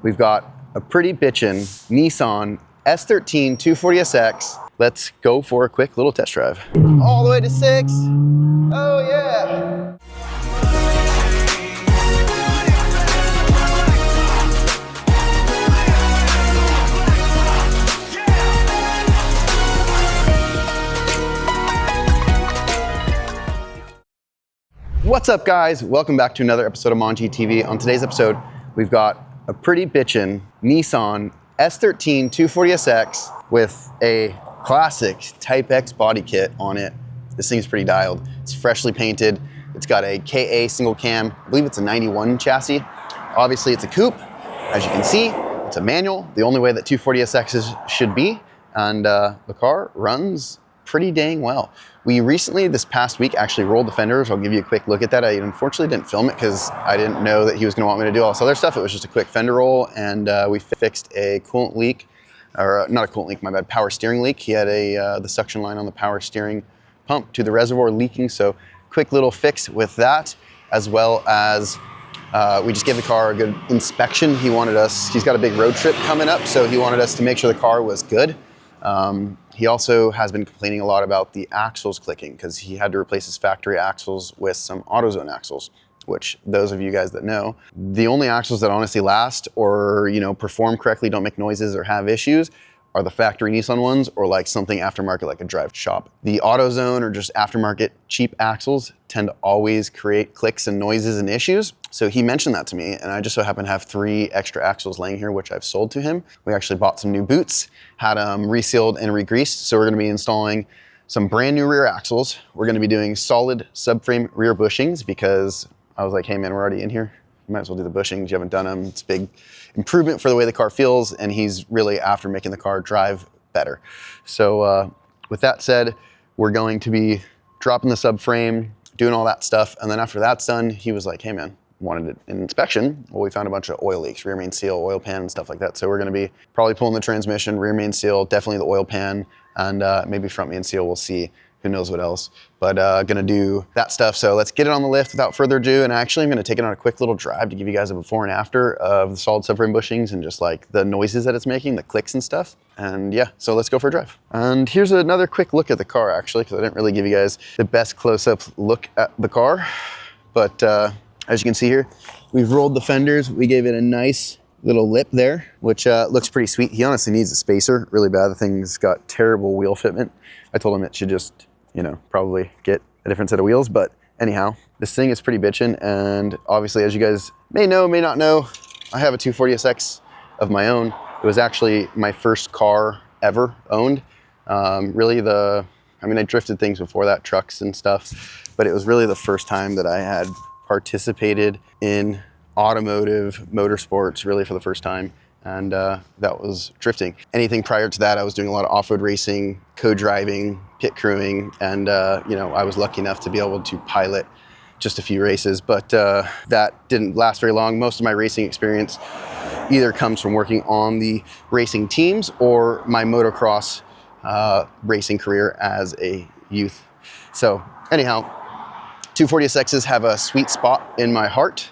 we've got a pretty bitchin' Nissan S13 240SX. Let's go for a quick little test drive. All the way to 6. Oh yeah. What's up guys? Welcome back to another episode of Monji TV. On today's episode, we've got a pretty bitchin' Nissan S13 240SX with a classic Type X body kit on it. This thing is pretty dialed. It's freshly painted. It's got a KA single cam. I believe it's a 91 chassis. Obviously it's a coupe. As you can see, it's a manual, the only way that 240SXs should be. And the car runs pretty dang well. We recently, this past week, actually rolled the fenders. I'll give you a quick look at that. I unfortunately didn't film it because I didn't know that he was gonna want me to do all this other stuff. It was just a quick fender roll, and we fixed a coolant leak, or not a coolant leak, my bad, power steering leak. He had the suction line on the power steering pump to the reservoir leaking, so quick little fix with that, as well as we just gave the car a good inspection. He wanted us, he's got a big road trip coming up, so he wanted us to make sure the car was good. He also has been complaining a lot about the axles clicking because he had to replace his factory axles with some AutoZone axles, which those of you guys that know, the only axles that honestly last or, you know, perform correctly, don't make noises or have issues are the factory Nissan ones or like something aftermarket like a drive shop. The AutoZone or just aftermarket cheap axles tend to always create clicks and noises and issues. So he mentioned that to me, and I just so happen to have 3 extra axles laying here, which I've sold to him. We actually bought some new boots, had them resealed and re-greased. So we're gonna be installing some brand new rear axles. We're gonna be doing solid subframe rear bushings because I was like, hey man, we're already in here. You might as well do the bushings. You haven't done them. It's a big improvement for the way the car feels, and he's really after making the car drive better. So with that said, we're going to be dropping the subframe, doing all that stuff, and then after that's done, he was like, hey man, wanted an inspection. Well, we found a bunch of oil leaks, rear main seal, oil pan, and stuff like that. So we're gonna be probably pulling the transmission, rear main seal, definitely the oil pan, and maybe front main seal, we'll see. Who knows what else, but gonna do that stuff. So let's get it on the lift without further ado. And actually I'm gonna take it on a quick little drive to give you guys a before and after of the solid subframe bushings and just like the noises that it's making, the clicks and stuff. And yeah, so let's go for a drive. And here's another quick look at the car actually, because I didn't really give you guys the best close-up look at the car. But as you can see here, we've rolled the fenders. We gave it a nice little lip there, which looks pretty sweet. He honestly needs a spacer really bad. The thing's got terrible wheel fitment. I told him it should just, you know, probably get a different set of wheels, but anyhow, this thing is pretty bitchin', and obviously, as you guys may know, may not know, I have a 240SX of my own. It was actually my first car ever owned. Really I mean, I drifted things before that, trucks and stuff, but it was really the first time that I had participated in automotive motorsports, really for the first time. And that was drifting. Anything prior to that, I was doing a lot of off-road racing, co-driving, pit crewing, and you know, I was lucky enough to be able to pilot just a few races, but that didn't last very long. Most of my racing experience either comes from working on the racing teams or my motocross racing career as a youth. So anyhow, 240SXs have a sweet spot in my heart,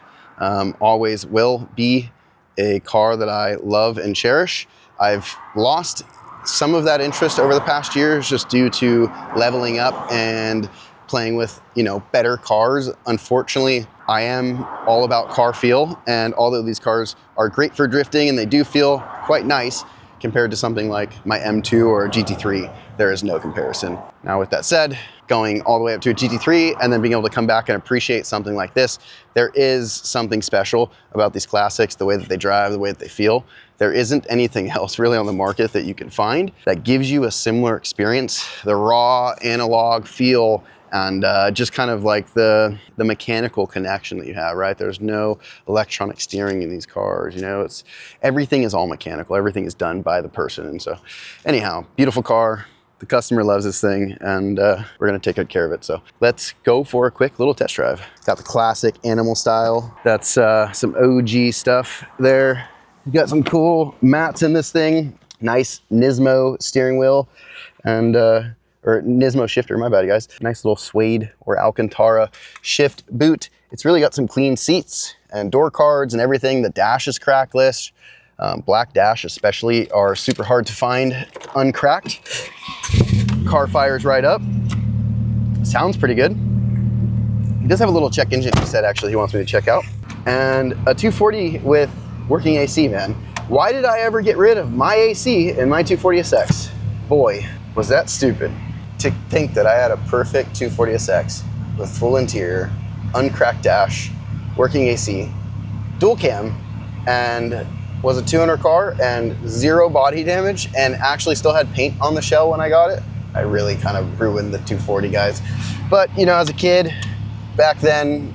always will be a car that I love and cherish. I've lost some of that interest over the past years just due to leveling up and playing with, you know, better cars. Unfortunately, I am all about car feel, and although these cars are great for drifting and they do feel quite nice compared to something like my M2 or a GT3, there is no comparison. Now with that said, going all the way up to a GT3 and then being able to come back and appreciate something like this, there is something special about these classics, the way that they drive, the way that they feel. There isn't anything else really on the market that you can find that gives you a similar experience, the raw analog feel, and just kind of like the mechanical connection that you have, right? There's no electronic steering in these cars, you know, everything is all mechanical, everything is done by the person. And so anyhow, beautiful car. The customer loves this thing, and we're gonna take good care of it. So let's go for a quick little test drive. Got the classic animal style. That's some OG stuff there. You got some cool mats in this thing. Nice Nismo steering wheel, and or Nismo shifter, my bad guys. Nice little suede or Alcantara shift boot. It's really got some clean seats and door cards and everything. The dash is crackless. Black dash especially are super hard to find uncracked. Car fires right up. Sounds pretty good. He does have a little check engine, he said, actually, he wants me to check out. And a 240 with working AC, man. Why did I ever get rid of my AC in my 240SX? Boy, was that stupid. To think that I had a perfect 240SX with full interior, uncracked dash, working AC, dual cam, and was a 200 car and 0 body damage, and actually still had paint on the shell when I got it. I really kind of ruined the 240, guys. But, you know, as a kid, back then,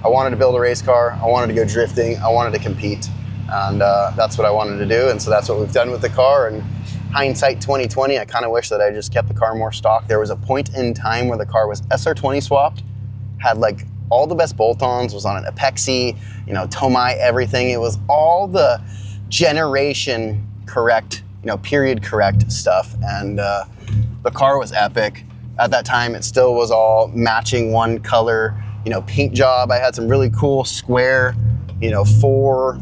I wanted to build a race car. I wanted to go drifting. I wanted to compete. And that's what I wanted to do. And so that's what we've done with the car. And hindsight 2020, I kind of wish that I just kept the car more stock. There was a point in time where the car was SR20 swapped, had like all the best bolt-ons, was on an Apexi, you know, Tomai, everything. It was all the generation correct, you know, period correct stuff. And the car was epic. At that time, it still was all matching one color, you know, paint job. I had some really cool square, you know, 4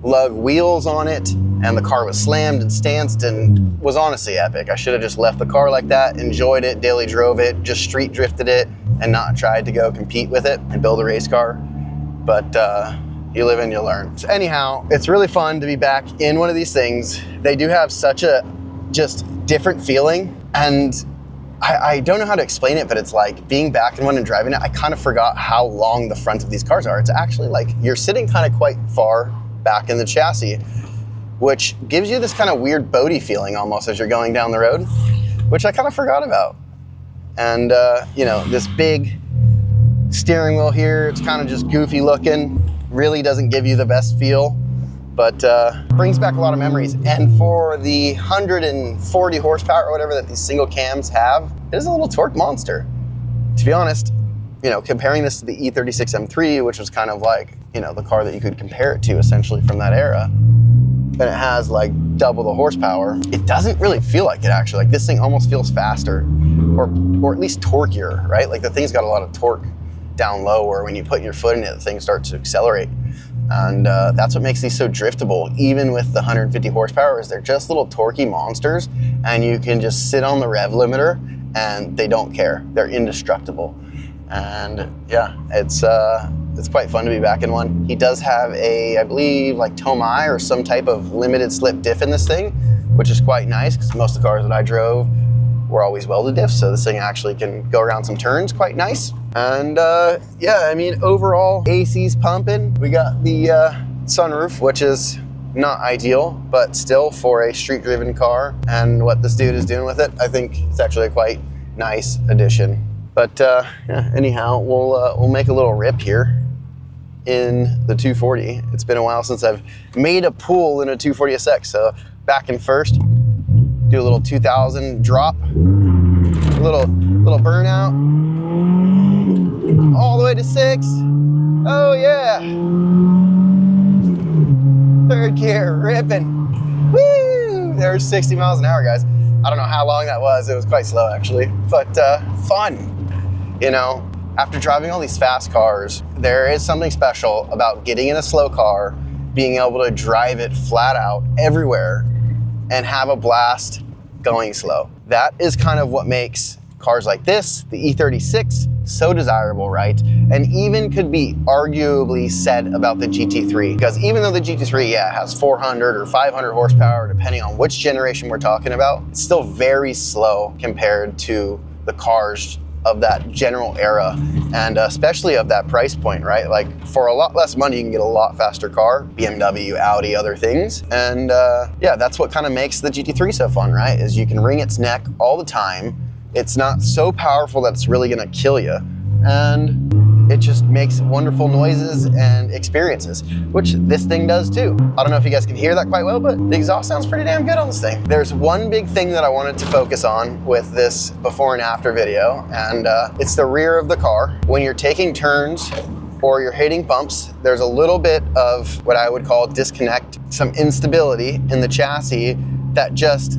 lug wheels on it, and the car was slammed and stanced and was honestly epic. I should have just left the car like that, enjoyed it, daily drove it, just street drifted it, and not tried to go compete with it and build a race car. But you live and you learn. So anyhow, it's really fun to be back in one of these things. They do have such a just different feeling, and I don't know how to explain it, but it's like being back in one and driving it, I kind of forgot how long the front of these cars are. It's actually like you're sitting kind of quite far back in the chassis, which gives you this kind of weird boaty feeling almost as you're going down the road, which I kind of forgot about. And you know, this big steering wheel here, it's kind of just goofy looking, really doesn't give you the best feel, but brings back a lot of memories. And for the 140 horsepower or whatever that these single cams have, it is a little torque monster. To be honest, you know, comparing this to the E36 M3, which was kind of like, you know, the car that you could compare it to essentially from that era, and it has like double the horsepower, it doesn't really feel like it actually. Like this thing almost feels faster, or at least torquier, right? Like the thing's got a lot of torque down low, where when you put your foot in it, the thing starts to accelerate. And that's what makes these so driftable, even with the 150 horsepower, is they're just little torquey monsters, and you can just sit on the rev limiter and they don't care. They're indestructible. And yeah, it's quite fun to be back in one. He does have a, I believe, like Tomai or some type of limited slip diff in this thing, which is quite nice because most of the cars that I drove were always welded diffs, so this thing actually can go around some turns quite nice. And yeah, I mean, overall, AC's pumping. We got the sunroof, which is not ideal, but still for a street-driven car and what this dude is doing with it, I think it's actually a quite nice addition. But yeah, anyhow, we'll make a little rip here in the 240. It's been a while since I've made a pull in a 240SX, so back in first, do a little 2000 drop, a little burnout, all the way to 6. Oh yeah, third gear, ripping. Woo! There's 60 miles an hour, guys. I don't know how long that was. It was quite slow actually, but fun. You know, after driving all these fast cars, there is something special about getting in a slow car, being able to drive it flat out everywhere and have a blast going slow. That is kind of what makes cars like this, the E36, so desirable, right? And even could be arguably said about the GT3, because even though the GT3, yeah, has 400 or 500 horsepower, depending on which generation we're talking about, it's still very slow compared to the cars of that general era, and especially of that price point, right? Like for a lot less money, you can get a lot faster car, BMW, Audi, other things. And yeah, that's what kind of makes the GT3 so fun, right? Is you can wring its neck all the time. It's not so powerful that it's really gonna kill you. And it just makes wonderful noises and experiences, which this thing does too. I don't know if you guys can hear that quite well, but the exhaust sounds pretty damn good on this thing. There's one big thing that I wanted to focus on with this before and after video, and it's the rear of the car. When you're taking turns or you're hitting bumps, there's a little bit of what I would call disconnect, some instability in the chassis that just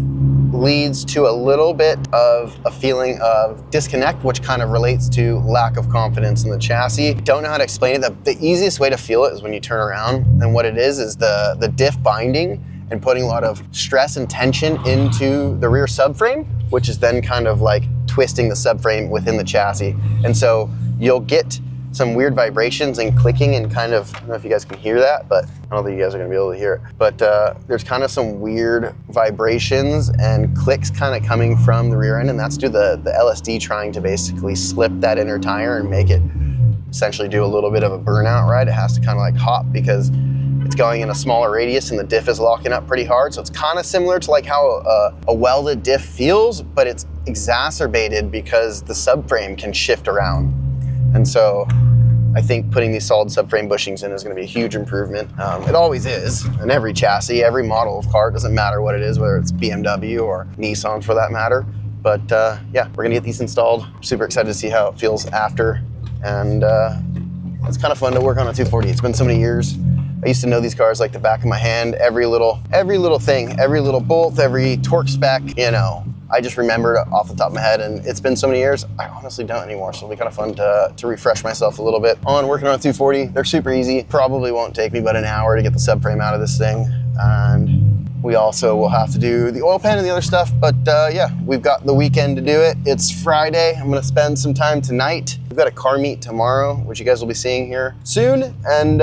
leads to a little bit of a feeling of disconnect, which kind of relates to lack of confidence in the chassis. Don't know how to explain it. The easiest way to feel it is when you turn around, and what it is the diff binding and putting a lot of stress and tension into the rear subframe, which is then kind of like twisting the subframe within the chassis. And so you'll get some weird vibrations and clicking and kind of, I don't know if you guys can hear that, but I don't think you guys are gonna be able to hear it. But there's kind of some weird vibrations and clicks kind of coming from the rear end, and that's due to the LSD trying to basically slip that inner tire and make it essentially do a little bit of a burnout ride. It has to kind of like hop because it's going in a smaller radius and the diff is locking up pretty hard. So it's kind of similar to like how a welded diff feels, but it's exacerbated because the subframe can shift around. And so I think putting these solid subframe bushings in is going to be a huge improvement. It always is in every chassis, every model of car. It doesn't matter what it is, whether it's BMW or Nissan for that matter. But yeah, we're going to get these installed. Super excited to see how it feels after. And it's kind of fun to work on a 240. It's been so many years. I used to know these cars like the back of my hand. Every little thing, every little bolt, every torque spec, you know, I just remembered off the top of my head, and it's been so many years, I honestly don't anymore. So it'll be kind of fun to refresh myself a little bit on working on a 240. They're super easy. Probably won't take me but an hour to get the subframe out of this thing. And we also will have to do the oil pan and the other stuff, but yeah, we've got the weekend to do it. It's Friday. I'm gonna spend some time tonight. We've got a car meet tomorrow, which you guys will be seeing here soon. And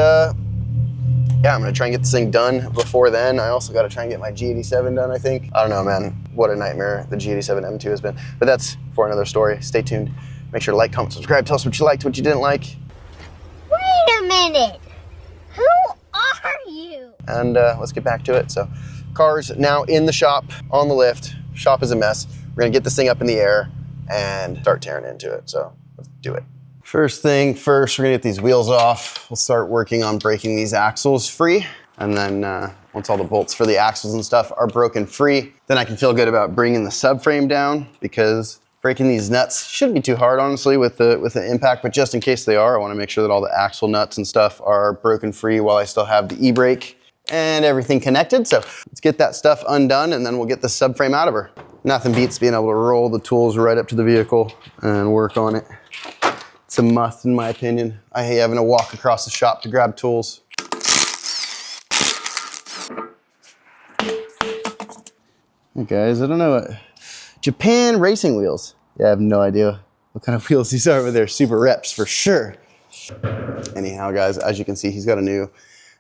yeah, I'm gonna try and get this thing done before then. I also gotta try and get my G87 done, I think. I don't know, man. What a nightmare the G87 M2 has been. But that's for another story. Stay tuned. Make sure to like, comment, subscribe. Tell us what you liked, what you didn't like. Wait a minute. Who are you? And let's get back to it. So, car's now in the shop, on the lift. Shop is a mess. We're gonna get this thing up in the air and start tearing into it. So, let's do it. First thing first, we're gonna get these wheels off. We'll start working on breaking these axles free. And then once all the bolts for the axles and stuff are broken free, then I can feel good about bringing the subframe down, because breaking these nuts shouldn't be too hard, honestly, with the impact, but just in case they are, I wanna make sure that all the axle nuts and stuff are broken free while I still have the e-brake and everything connected. So let's get that stuff undone, and then we'll get the subframe out of her. Nothing beats being able to roll the tools right up to the vehicle and work on it. It's a must, in my opinion. I hate having to walk across the shop to grab tools. Hey guys, I don't know what, Japan racing wheels. Yeah, I have no idea what kind of wheels these are, but they're super reps for sure. Anyhow, guys, as you can see, he's got a new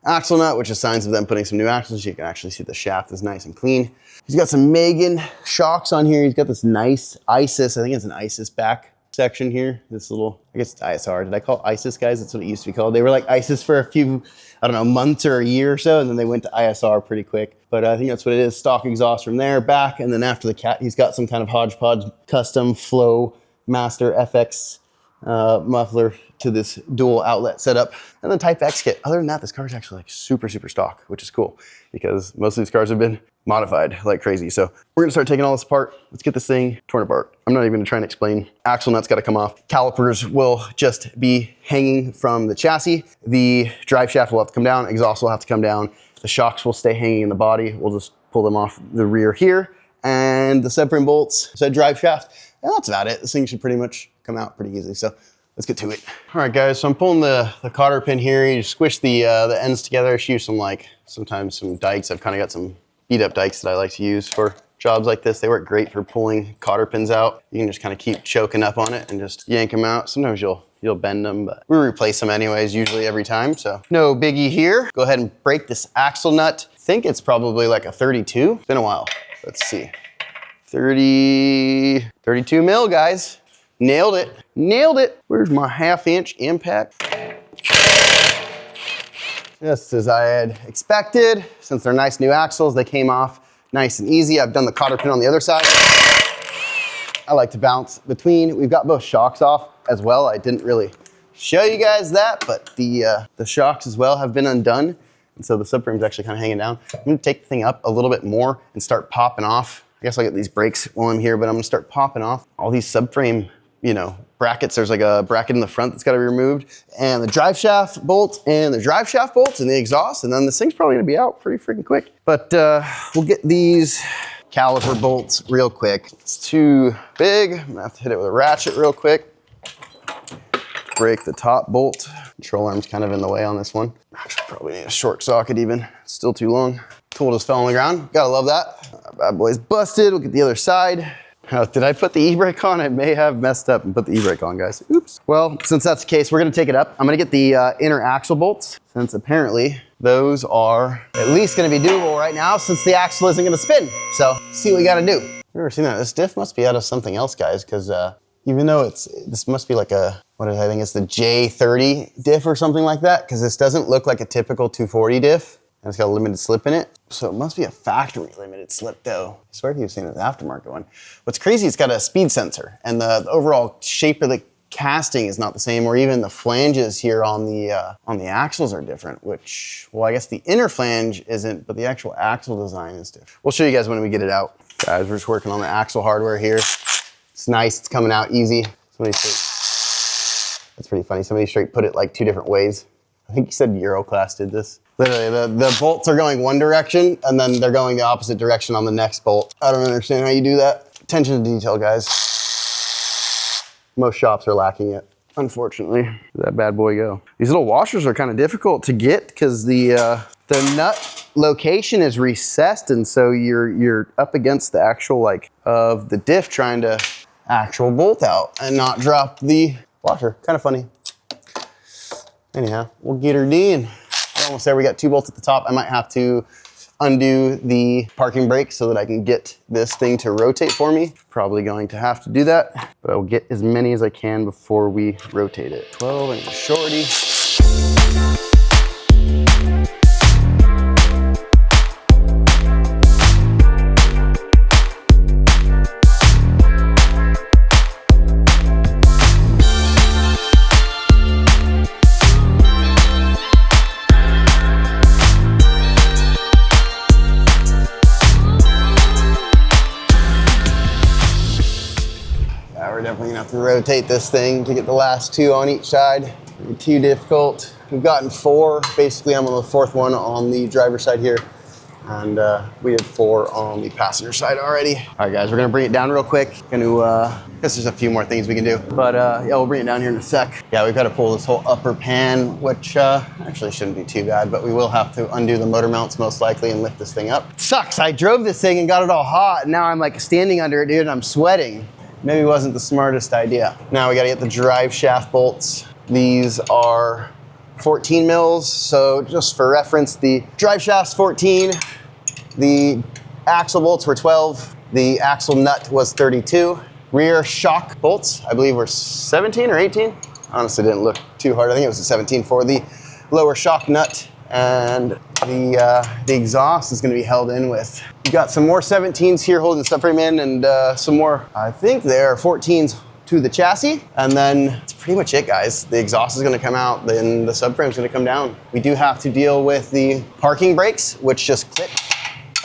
axle nut, which is signs of them putting some new axles. You can actually see the shaft is nice and clean. He's got some Megan shocks on here. He's got this nice ISIS, I think it's an ISIS back section here. This little, I guess it's ISR. Did I call it ISIS, guys? That's what it used to be called. They were like ISIS for a few, I don't know, months or a year or so, and then they went to ISR pretty quick. But I think that's what it is. Stock exhaust from there, back, and then after the cat, he's got some kind of hodgepodge custom Flow Master FX muffler to this dual outlet setup, and then Type X kit. Other than that, this car is actually like super, super stock, which is cool because most of these cars have been modified like crazy. So we're gonna start taking all this apart. Let's get this thing torn apart. I'm not even gonna try and explain. Axle nuts gotta come off. Calipers will just be hanging from the chassis. The drive shaft will have to come down. Exhaust will have to come down. The shocks will stay hanging in the body. We'll just pull them off the rear here. And the subframe bolts, so drive shaft, and that's about it. This thing should pretty much come out pretty easily. So let's get to it. All right, guys, so I'm pulling the cotter pin here. You squish the ends together. Just use some sometimes some dikes. I've kind of got some beat up dikes that I like to use for jobs like this. They work great for pulling cotter pins out. You can just kind of keep choking up on it and just yank them out. Sometimes you'll bend them, but we replace them anyways, usually every time. So no biggie here. Go ahead and break this axle nut. I think it's probably like a 32. It's been a while. Let's see. 32 mil, guys. Nailed it. Nailed it. Where's my 1/2 inch impact? Just as I had expected. Since they're nice new axles, they came off nice and easy. I've done the cotter pin on the other side. I like to bounce between. We've got both shocks off as well. I didn't really show you guys that, but the shocks as well have been undone. And so the subframe's actually kind of hanging down. I'm gonna take the thing up a little bit more and start popping off. I guess I'll get these brakes while I'm here, but I'm gonna start popping off all these subframe, brackets. There's like a bracket in the front that's gotta be removed, and the drive shaft bolts and the drive shaft bolts and the exhaust, and then this thing's probably gonna be out pretty freaking quick. But we'll get these caliper bolts real quick. It's too big. I'm gonna have to hit it with a ratchet real quick. Break the top bolt. Control arm's kind of in the way on this one. Actually, probably need a short socket even. It's still too long. Tool just fell on the ground. Gotta love that. Bad boy's busted. We'll get the other side. Did I put the e-brake on? I may have messed up and put the e-brake on, guys. Oops. Well, since that's the case, we're gonna take it up. I'm gonna get the inner axle bolts, since apparently those are at least gonna be doable right now since the axle isn't gonna spin. So, see what we gotta do. I've never seen that. This diff must be out of something else, guys, because even though this must be like a, I think it's the J30 diff or something like that, because this doesn't look like a typical 240 diff, and it's got a limited slip in it. So it must be a factory limited slip though. I swear you've seen an aftermarket one. What's crazy, it's got a speed sensor, and the overall shape of the casting is not the same, or even the flanges here on the axles are different, which, well, I guess the inner flange isn't, but the actual axle design is different. We'll show you guys when we get it out. Guys, we're just working on the axle hardware here. It's nice, it's coming out easy. That's pretty funny. Somebody straight put it like 2 different ways. I think he said Euroclass did this. Literally, the bolts are going one direction and then they're going the opposite direction on the next bolt. I don't understand how you do that. Attention to detail, guys. Most shops are lacking it, unfortunately. Where'd that bad boy go? These little washers are kind of difficult to get because the nut location is recessed, and so you're up against the actual of the diff trying to actual bolt out and not drop the washer. Kind of funny. Anyhow, we'll get her done. We're almost there. We got 2 bolts at the top. I might have to undo the parking brake so that I can get this thing to rotate for me. Probably going to have to do that, but I'll get as many as I can before we rotate it. 12 and a shorty. Definitely gonna have to rotate this thing to get the last 2 on each side. It'll be too difficult. We've gotten 4. Basically, I'm on the 4th one on the driver's side here. And we did 4 on the passenger side already. All right, guys, we're gonna bring it down real quick. I guess there's a few more things we can do. But yeah, we'll bring it down here in a sec. Yeah, we've got to pull this whole upper pan, which actually shouldn't be too bad, but we will have to undo the motor mounts most likely and lift this thing up. It sucks, I drove this thing and got it all hot, and now I'm like standing under it, dude, and I'm sweating. Maybe wasn't the smartest idea. Now we gotta get the drive shaft bolts. These are 14 mils, so just for reference, the drive shaft's 14, the axle bolts were 12, the axle nut was 32. Rear shock bolts, I believe were 17 or 18. Honestly, didn't look too hard. I think it was a 17 for the lower shock nut, and the exhaust is gonna be held in with. We've got some more 17s here holding the subframe in, and some more, I think they're 14s to the chassis. And then that's pretty much it, guys. The exhaust is gonna come out, then the subframe's gonna come down. We do have to deal with the parking brakes, which just clip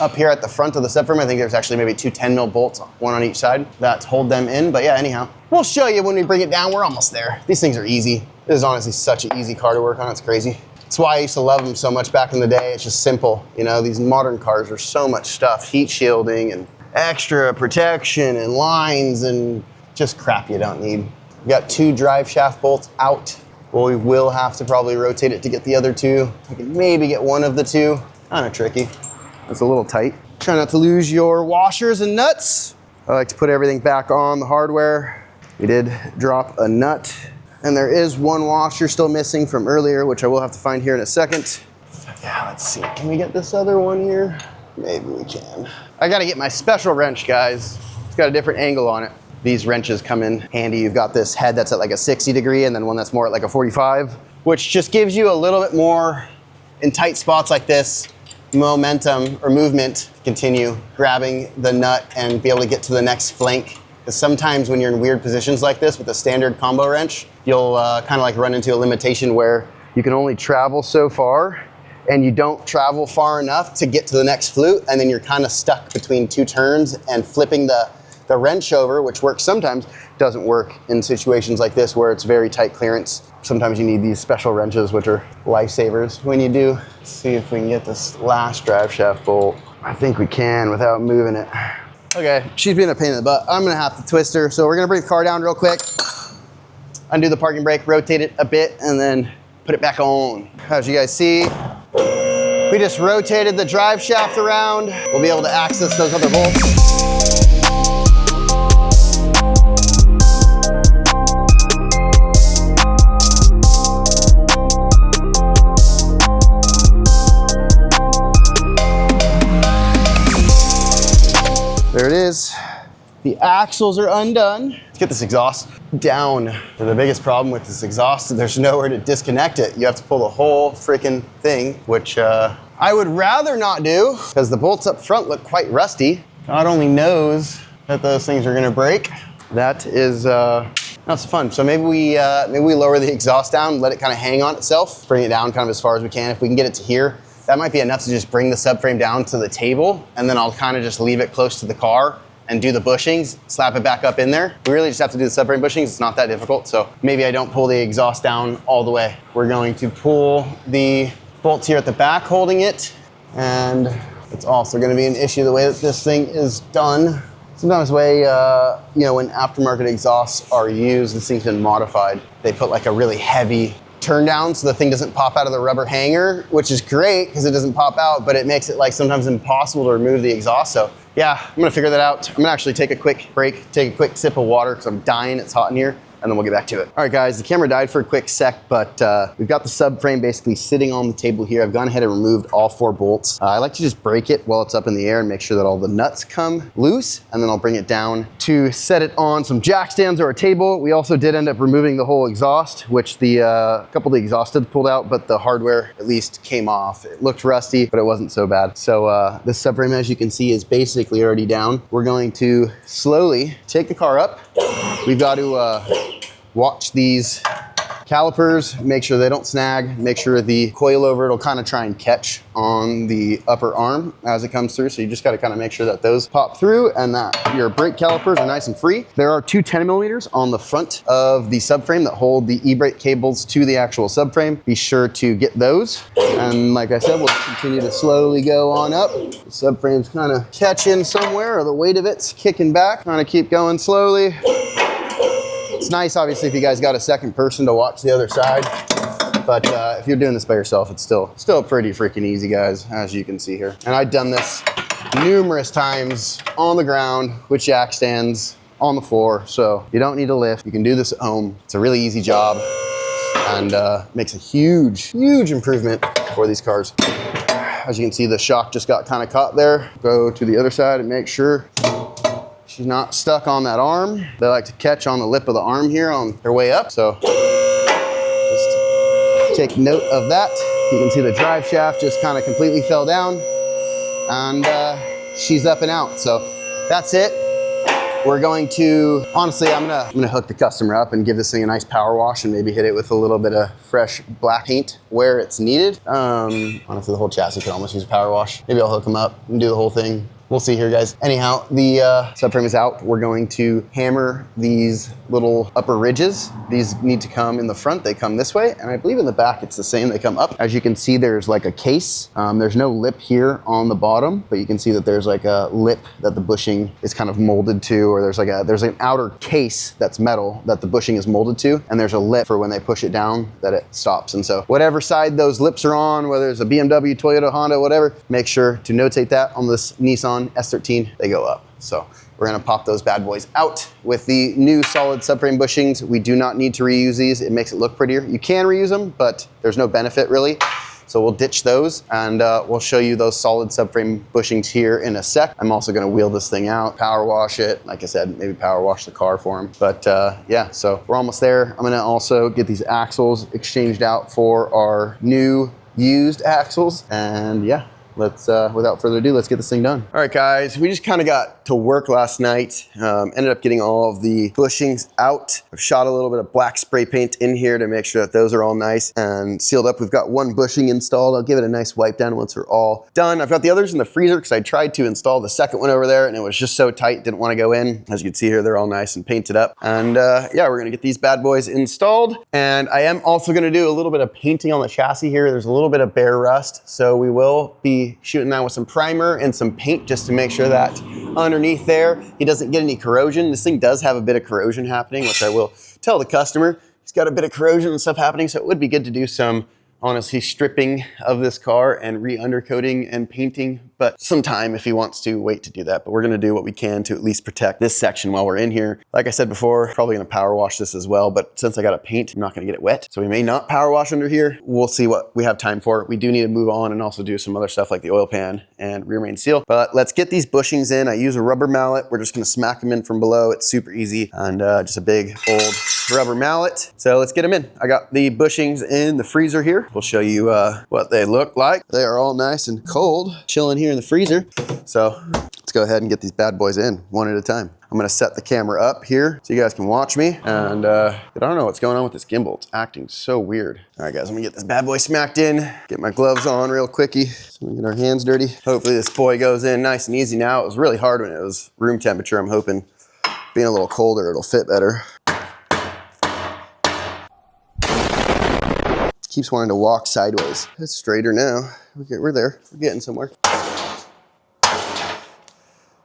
up here at the front of the subframe. I think there's actually maybe 2 10 mil bolts, 1 on each side, that hold them in. But yeah, anyhow, we'll show you when we bring it down. We're almost there. These things are easy. This is honestly such an easy car to work on, it's crazy. That's why I used to love them so much back in the day. It's just simple. You know, these modern cars are so much stuff, heat shielding and extra protection and lines and just crap you don't need. We got 2 drive shaft bolts out. Well, we will have to probably rotate it to get the other 2. We can maybe get 1 of the 2. Kind of tricky. It's a little tight. Try not to lose your washers and nuts. I like to put everything back on the hardware. We did drop a nut. And there is 1 washer still missing from earlier, which I will have to find here in a second. Yeah, let's see. Can we get this other one here? Maybe we can. I gotta get my special wrench, guys. It's got a different angle on it. These wrenches come in handy. You've got this head that's at like a 60 degree and then one that's more at like a 45, which just gives you a little bit more, in tight spots like this, momentum or movement to continue grabbing the nut and be able to get to the next flank. Because sometimes when you're in weird positions like this with a standard combo wrench, you'll kind of like run into a limitation where you can only travel so far and you don't travel far enough to get to the next flute, and then you're kind of stuck between 2 turns, and flipping the wrench over, which works sometimes, doesn't work in situations like this where it's very tight clearance. sometimes you need these special wrenches, which are lifesavers when you do. Let's see if we can get this last drive shaft bolt. I think we can without moving it. Okay, she's being a pain in the butt. I'm gonna have to twist her. So we're gonna bring the car down real quick, undo the parking brake, rotate it a bit, and then put it back on. As you guys see, we just rotated the drive shaft around. We'll be able to access those other bolts. There it is. The axles are undone. Let's get this exhaust down. The biggest problem with this exhaust is there's nowhere to disconnect it. You have to pull the whole freaking thing, which I would rather not do because the bolts up front look quite rusty. God only knows that those things are gonna break. That is not so fun. So maybe we lower the exhaust down, let it kind of hang on itself, bring it down kind of as far as we can. If we can get it to here, that might be enough to just bring the subframe down to the table, and then I'll kind of just leave it close to the car and do the bushings, slap it back up in there. We really just have to do the subframe bushings. It's not that difficult. So maybe I don't pull the exhaust down all the way. We're going to pull the bolts here at the back holding it. And it's also gonna be an issue the way that this thing is done. Sometimes the way, when aftermarket exhausts are used, this thing's been modified. They put like a really heavy turn down so the thing doesn't pop out of the rubber hanger, which is great because it doesn't pop out, but it makes it like sometimes impossible to remove the exhaust. So yeah, I'm gonna figure that out. I'm gonna actually take a quick break, take a quick sip of water because I'm dying, it's hot in here, and then we'll get back to it. All right guys, the camera died for a quick sec, but we've got the subframe basically sitting on the table here. I've gone ahead and removed all 4 bolts. I like to just break it while it's up in the air and make sure that all the nuts come loose, and then I'll bring it down to set it on some jack stands or a table. We also did end up removing the whole exhaust, which the couple of the exhaust studs pulled out, but the hardware at least came off. It looked rusty, but it wasn't so bad. So this subframe, as you can see, is basically already down. We're going to slowly take the car up. We've got to watch these calipers, make sure they don't snag, make sure the coilover will kind of try and catch on the upper arm as it comes through. So you just got to kind of make sure that those pop through and that your brake calipers are nice and free. There are 2 10 millimeters on the front of the subframe that hold the e-brake cables to the actual subframe. Be sure to get those. And like I said, we'll continue to slowly go on up. The subframe's kind of catching somewhere, or the weight of it's kicking back. Kind of keep going slowly. It's nice, obviously, if you guys got a second person to watch the other side, but if you're doing this by yourself, it's still pretty freaking easy, guys, as you can see here. And I've done this numerous times on the ground with jack stands on the floor, so you don't need to lift. You can do this at home. It's a really easy job and makes a huge improvement for these cars. As you can see, the shock just got kind of caught there. Go to the other side and make sure she's not stuck on that arm. They like to catch on the lip of the arm here on their way up. So just take note of that. You can see the drive shaft just kind of completely fell down, and she's up and out. So that's it. We're going to, honestly, I'm gonna hook the customer up and give this thing a nice power wash and maybe hit it with a little bit of fresh black paint where it's needed. Honestly, the whole chassis could almost use a power wash. Maybe I'll hook them up and do the whole thing. We'll see here, guys. Anyhow, the subframe is out. We're going to hammer these little upper ridges. These need to come in the front. They come this way, and I believe in the back it's the same. They come up. As you can see, there's like a case. There's no lip here on the bottom, but you can see that there's like a lip that the bushing is kind of molded to, or there's an outer case that's metal that the bushing is molded to, and there's a lip for when they push it down that it stops. And so whatever side those lips are on, whether it's a BMW, Toyota, Honda, whatever, make sure to notate that on this Nissan S13, they go up. So we're gonna pop those bad boys out with the new solid subframe bushings. We do not need to reuse these. It makes it look prettier. You can reuse them, but there's no benefit really. So we'll ditch those, and we'll show you those solid subframe bushings here in a sec. I'm also gonna wheel this thing out, power wash it. Like I said, maybe power wash the car for them. But yeah, so we're almost there. I'm gonna also get these axles exchanged out for our new used axles, and yeah, let's, without further ado, let's get this thing done. All right, guys, we just kind of got to work last night. Ended up getting all of the bushings out. I've shot a little bit of black spray paint in here to make sure that those are all nice and sealed up. We've got one bushing installed. I'll give it a nice wipe down once we're all done. I've got the others in the freezer because I tried to install the second one over there and it was just so tight, didn't want to go in. As you can see here, they're all nice and painted up. And yeah, we're gonna get these bad boys installed. And I am also gonna do a little bit of painting on the chassis here. There's a little bit of bare rust, so we will be shooting that with some primer and some paint just to make sure that underneath there, he doesn't get any corrosion. This thing does have a bit of corrosion happening, which I will tell the customer. He's got a bit of corrosion and stuff happening, so it would be good to do some, honestly, stripping of this car and re-undercoating and painting, but sometime if he wants to wait to do that. But we're gonna do what we can to at least protect this section while we're in here. Like I said before, probably gonna power wash this as well, but since I got to paint, I'm not gonna get it wet. So we may not power wash under here. We'll see what we have time for. We do need to move on and also do some other stuff like the oil pan and rear main seal. But let's get these bushings in. I use a rubber mallet. We're just gonna smack them in from below. It's super easy and just a big old rubber mallet. So let's get them in. I got the bushings in the freezer here. We'll show you what they look like. They are all nice and cold, chilling here in the freezer. So let's go ahead and get these bad boys in one at a time. I'm gonna set the camera up here so you guys can watch me. And I don't know what's going on with this gimbal. It's acting so weird. All right, guys, I'm gonna get this bad boy smacked in, get my gloves on real quickie so we can get our hands dirty. Hopefully this boy goes in nice and easy now. It was really hard when it was room temperature. I'm hoping being a little colder, it'll fit better. Keeps wanting to walk sideways. It's straighter now. We're there, we're getting somewhere.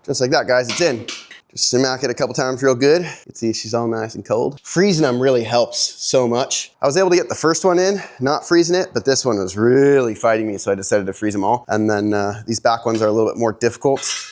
Just like that, guys, it's in. Just smack it a couple times real good. You can see she's all nice and cold. Freezing them really helps so much. I was able to get the first one in, not freezing it, but this one was really fighting me, so I decided to freeze them all. And then these back ones are a little bit more difficult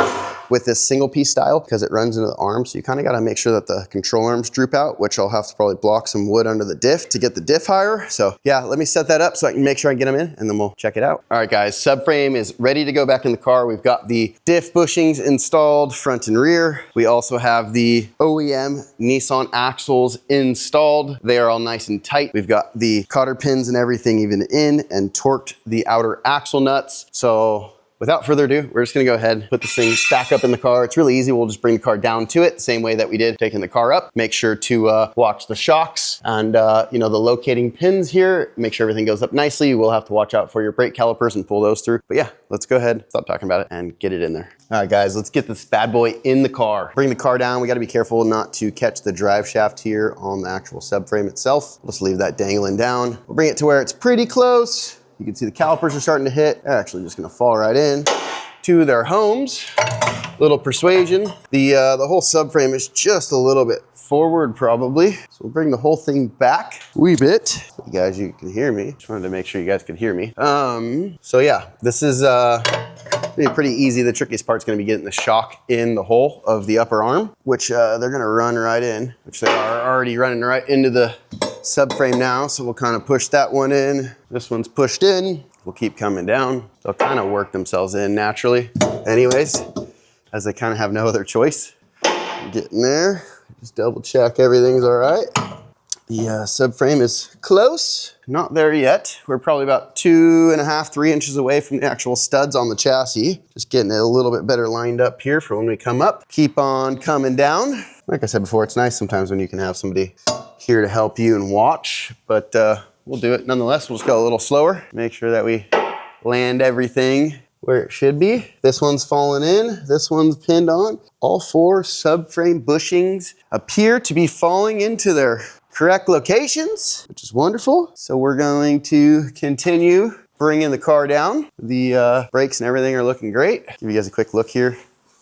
with this single piece style because it runs into the arm. So you kind of got to make sure that the control arms droop out, which I'll have to probably block some wood under the diff to get the diff higher. So yeah, let me set that up so I can make sure I get them in and then we'll check it out. All right, guys, subframe is ready to go back in the car. We've got the diff bushings installed front and rear. We also have the OEM Nissan axles installed. They are all nice and tight. We've got the cotter pins and everything even in and torqued the outer axle nuts. So without further ado, we're just gonna go ahead and put this thing back up in the car. It's really easy. We'll just bring the car down to it, same way that we did taking the car up. Make sure to watch the shocks and you know, the locating pins here. Make sure everything goes up nicely. You will have to watch out for your brake calipers and pull those through. But yeah, let's go ahead, stop talking about it and get it in there. All right, guys, let's get this bad boy in the car. Bring the car down. We gotta be careful not to catch the drive shaft here on the actual subframe itself. Let's leave that dangling down. We'll bring it to where it's pretty close. You can see the calipers are starting to hit. They're actually just gonna fall right in to their homes. Little persuasion. The whole subframe is just a little bit forward probably. So we'll bring the whole thing back a wee bit. You guys, you can hear me. Just wanted to make sure you guys could hear me. So yeah, this is pretty easy. The trickiest part's gonna be getting the shock in the hole of the upper arm, which they're gonna run right in, which they are already running right into the subframe now. So we'll kind of push that one in. This one's pushed in. We'll keep coming down. They'll kind of work themselves in naturally. Anyways, as they kind of have no other choice. Getting there. Just double check everything's all right. The subframe is close. Not there yet. We're probably about 2.5, 3 inches away from the actual studs on the chassis. Just getting it a little bit better lined up here for when we come up. Keep on coming down. Like I said before, it's nice sometimes when you can have somebody here to help you and watch, but we'll do it nonetheless. We'll just go a little slower. Make sure that we land everything where it should be. This one's falling in, this one's pinned on. All 4 subframe bushings appear to be falling into their correct locations, which is wonderful. So we're going to continue bringing the car down. The brakes and everything are looking great. Give you guys a quick look here.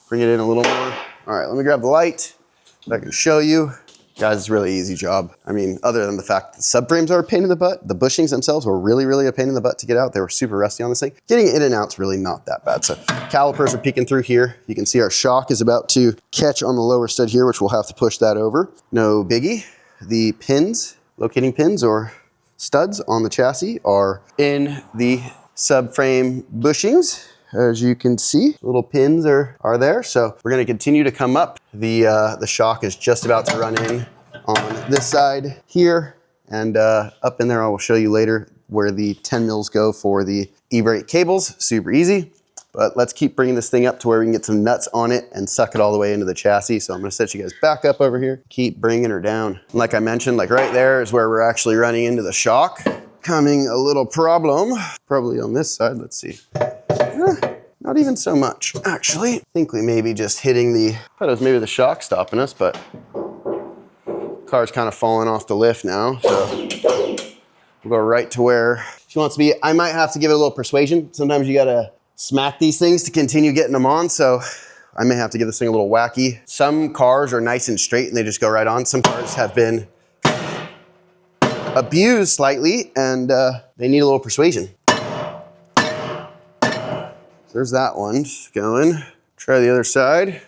Bring it in a little more. All right, let me grab the light so I can show you. Guys, it's a really easy job. I mean, other than the fact that subframes are a pain in the butt, the bushings themselves were really, really a pain in the butt to get out. They were super rusty on this thing. Getting it in and out's really not that bad. So calipers are peeking through here. You can see our shock is about to catch on the lower stud here, which we'll have to push that over. No biggie. The pins, locating pins or studs on the chassis are in the subframe bushings. As you can see, little pins are there. So we're gonna continue to come up. The shock is just about to run in on this side here and up in there. I will show you later where the 10 mils go for the e-brake cables. Super easy. But let's keep bringing this thing up to where we can get some nuts on it and suck it all the way into the chassis. So I'm gonna set you guys back up over here. Keep bringing her down. Like I mentioned, like right there is where we're actually running into the shock. Coming a little problem, probably on this side, let's see. Not even so much, actually. I think we may be just hitting I thought it was maybe the shock stopping us, but car's kind of falling off the lift now. So we'll go right to where she wants to be. I might have to give it a little persuasion. Sometimes you gotta smack these things to continue getting them on. So I may have to give this thing a little wacky. Some cars are nice and straight and they just go right on. Some cars have been abused slightly and they need a little persuasion. There's that one going. Try the other side.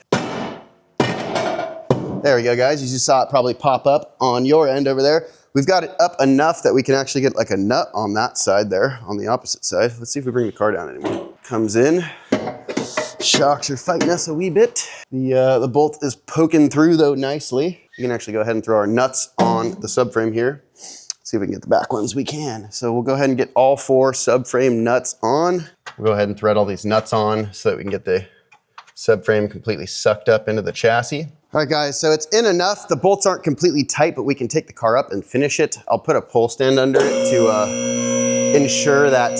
There we go, guys. You just saw it probably pop up on your end over there. We've got it up enough that we can actually get like a nut on that side there, on the opposite side. Let's see if we bring the car down anymore. Comes in. Shocks are fighting us a wee bit. The bolt is poking through though nicely. We can actually go ahead and throw our nuts on the subframe here. See if we can get the back ones. We can. So we'll go ahead and get all 4 subframe nuts on. We'll go ahead and thread all these nuts on so that we can get the subframe completely sucked up into the chassis. All right, guys, so it's in enough. The bolts aren't completely tight, but we can take the car up and finish it. I'll put a pull stand under it to ensure that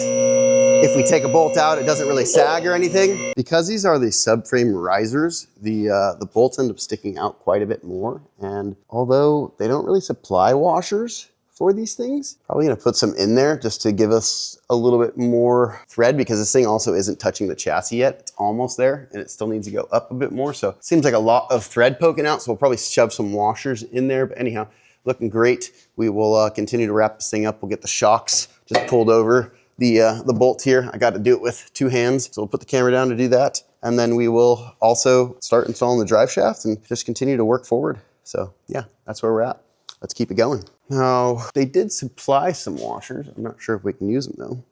if we take a bolt out, it doesn't really sag or anything. Because these are the subframe risers, the bolts end up sticking out quite a bit more. And although they don't really supply washers for these things, probably gonna put some in there just to give us a little bit more thread, because this thing also isn't touching the chassis yet. It's almost there and it still needs to go up a bit more. So it seems like a lot of thread poking out. So we'll probably shove some washers in there, but anyhow, looking great. We will continue to wrap this thing up. We'll get the shocks just pulled over the bolt here. I got to do it with 2 hands. So we'll put the camera down to do that. And then we will also start installing the drive shaft and just continue to work forward. So yeah, that's where we're at. Let's keep it going. Now, they did supply some washers. I'm not sure if we can use them though.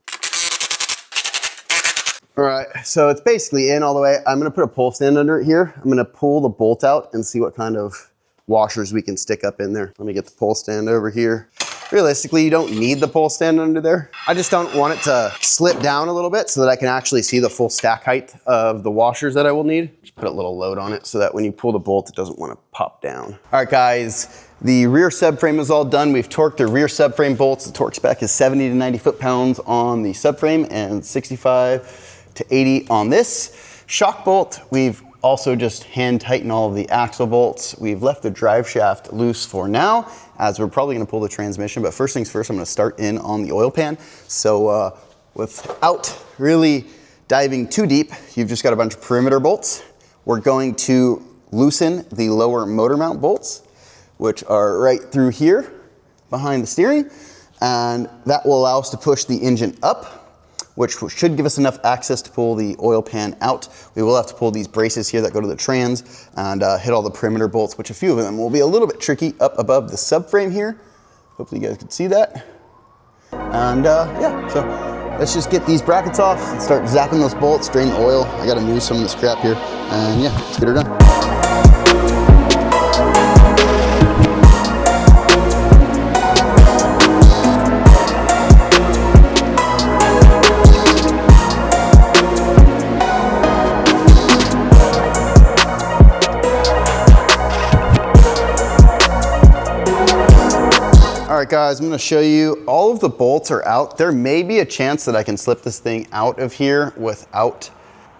All right, so it's basically in all the way. I'm gonna put a pull stand under it here. I'm gonna pull the bolt out and see what kind of washers we can stick up in there. Let me get the pull stand over here. Realistically, you don't need the pull stand under there. I just don't want it to slip down a little bit so that I can actually see the full stack height of the washers that I will need. Just put a little load on it so that when you pull the bolt, it doesn't want to pop down. All right, guys, the rear subframe is all done. We've torqued the rear subframe bolts. The torque spec is 70 to 90 foot-pounds on the subframe and 65 to 80 on this. Shock bolt, we've also just hand tighten all of the axle bolts. We've left the drive shaft loose for now, as we're probably gonna pull the transmission, but first things first, I'm gonna start in on the oil pan. So without really diving too deep, you've just got a bunch of perimeter bolts. We're going to loosen the lower motor mount bolts, which are right through here behind the steering, and that will allow us to push the engine up, which should give us enough access to pull the oil pan out. We will have to pull these braces here that go to the trans and hit all the perimeter bolts, which a few of them will be a little bit tricky up above the subframe here. Hopefully you guys can see that. And yeah, so let's just get these brackets off and start zapping those bolts, drain the oil. I gotta move some of this crap here. And yeah, let's get her done. All right, guys, I'm gonna show you all of the bolts are out. There may be a chance that I can slip this thing out of here without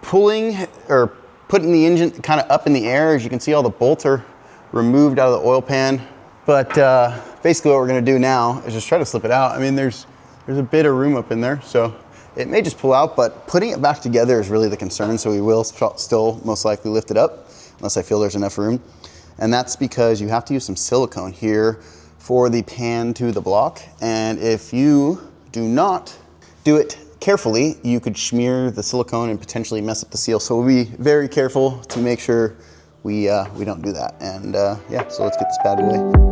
pulling or putting the engine kind of up in the air. As you can see, all the bolts are removed out of the oil pan. But basically what we're gonna do now is just try to slip it out. I mean, there's a bit of room up in there, so it may just pull out, but putting it back together is really the concern. So we will still most likely lift it up unless I feel there's enough room. And that's because you have to use some silicone here for the pan to the block. And if you do not do it carefully, you could smear the silicone and potentially mess up the seal. So we'll be very careful to make sure we don't do that. And yeah, so let's get this bad boy.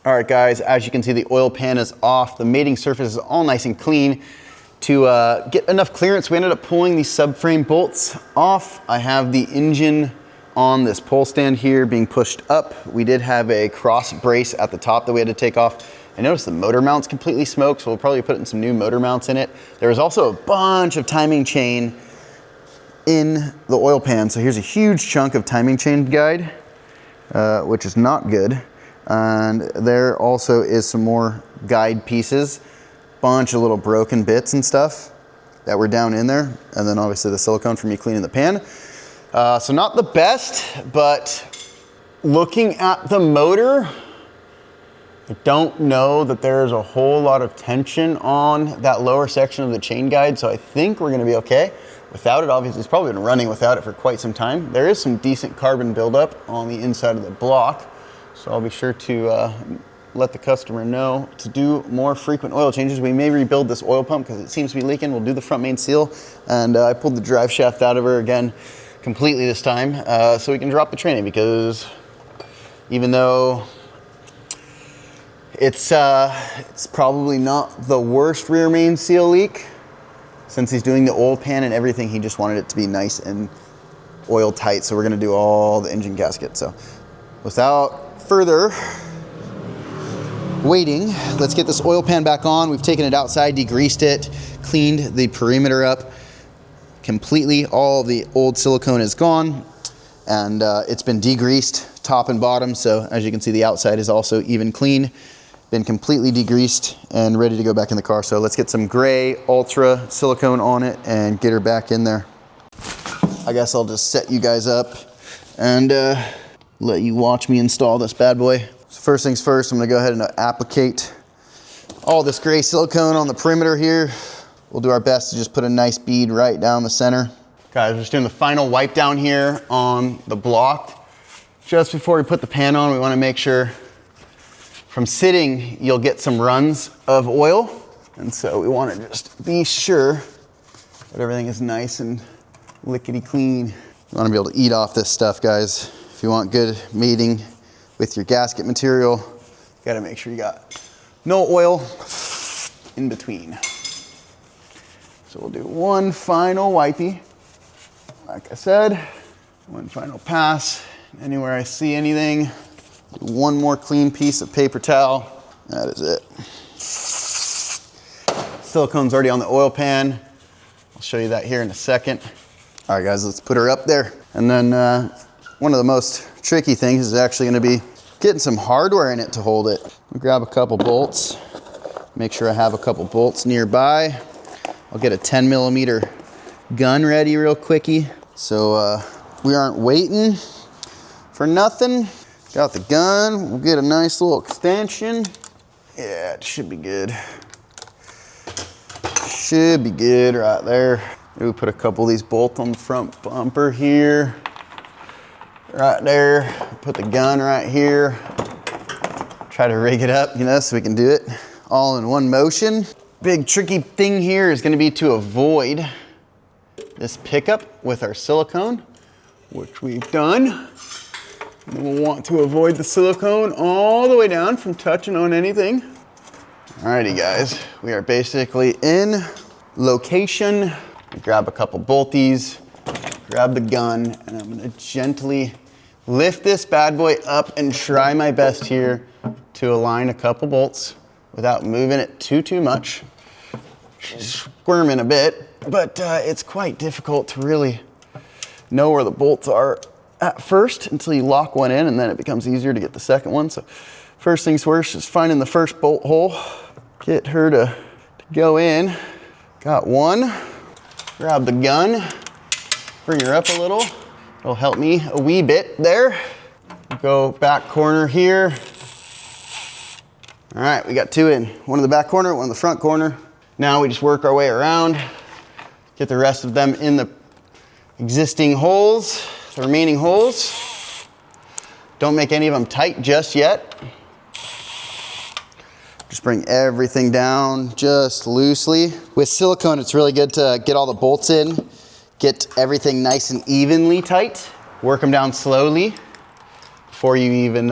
All right, guys, as you can see, the oil pan is off. The mating surface is all nice and clean. To get enough clearance, we ended up pulling these subframe bolts off. I have the engine on this pole stand here being pushed up. We did have a cross brace at the top that we had to take off. I noticed the motor mount's completely smoked, so we'll probably put in some new motor mounts in it. There was also a bunch of timing chain in the oil pan. So here's a huge chunk of timing chain guide, which is not good. And there also is some more guide pieces, bunch of little broken bits and stuff that were down in there. And then obviously the silicone for me cleaning the pan. So not the best, but looking at the motor, I don't know that there's a whole lot of tension on that lower section of the chain guide. So I think we're gonna be okay. Without it, obviously, it's probably been running without it for quite some time. There is some decent carbon buildup on the inside of the block. So I'll be sure to let the customer know to do more frequent oil changes. We may rebuild this oil pump because it seems to be leaking. We'll do the front main seal. And I pulled the drive shaft out of her again completely this time so we can drop the training, because even though it's probably not the worst rear main seal leak, since he's doing the oil pan and everything, he just wanted it to be nice and oil tight. So we're gonna do all the engine gasket. So without further waiting, let's get this oil pan back on. We've taken it outside, degreased it, cleaned the perimeter up completely. All the old silicone is gone, and it's been degreased top and bottom. So as you can see, the outside is also even clean, been completely degreased and ready to go back in the car. So let's get some gray Ultra silicone on it and get her back in there. I guess I'll just set you guys up and let you watch me install this bad boy. So first things first, I'm gonna go ahead and applicate all this gray silicone on the perimeter here. We'll do our best to just put a nice bead right down the center. Guys, we're just doing the final wipe down here on the block. Just before we put the pan on, we wanna make sure from sitting, you'll get some runs of oil. And so we wanna just be sure that everything is nice and lickety clean. You wanna be able to eat off this stuff, guys. If you want good mating with your gasket material, you gotta make sure you got no oil in between. So we'll do one final wipey. Like I said, one final pass. Anywhere I see anything, do one more clean piece of paper towel. That is it. Silicone's already on the oil pan. I'll show you that here in a second. All right, guys, let's put her up there. And then one of the most tricky things is actually gonna be getting some hardware in it to hold it. I'll grab a couple bolts. Make sure I have a couple bolts nearby. I'll get a 10mm gun ready real quickie. So we aren't waiting for nothing. Got the gun, we'll get a nice little extension. Yeah, it should be good. Should be good right there. Maybe we'll put a couple of these bolts on the front bumper here. Right there, put the gun right here. Try to rig it up, you know, so we can do it all in one motion. Big tricky thing here is gonna be to avoid this pickup with our silicone, which we've done. And we'll want to avoid the silicone all the way down from touching on anything. Alrighty guys, we are basically in location. Grab a couple bolties, grab the gun, and I'm gonna gently lift this bad boy up and try my best here to align a couple bolts without moving it too much. She's squirming a bit, but it's quite difficult to really know where the bolts are at first until you lock one in, and then it becomes easier to get the second one. So first things first is finding the first bolt hole, get her to go in. Got one. Grab the gun, bring her up a little. It'll help me a wee bit there. Go back corner here. All right, we got two in. One in the back corner, one in the front corner. Now we just work our way around, get the rest of them in the existing holes, the remaining holes. Don't make any of them tight just yet. Just bring everything down just loosely. With silicone, it's really good to get all the bolts in, get everything nice and evenly tight. Work them down slowly before you even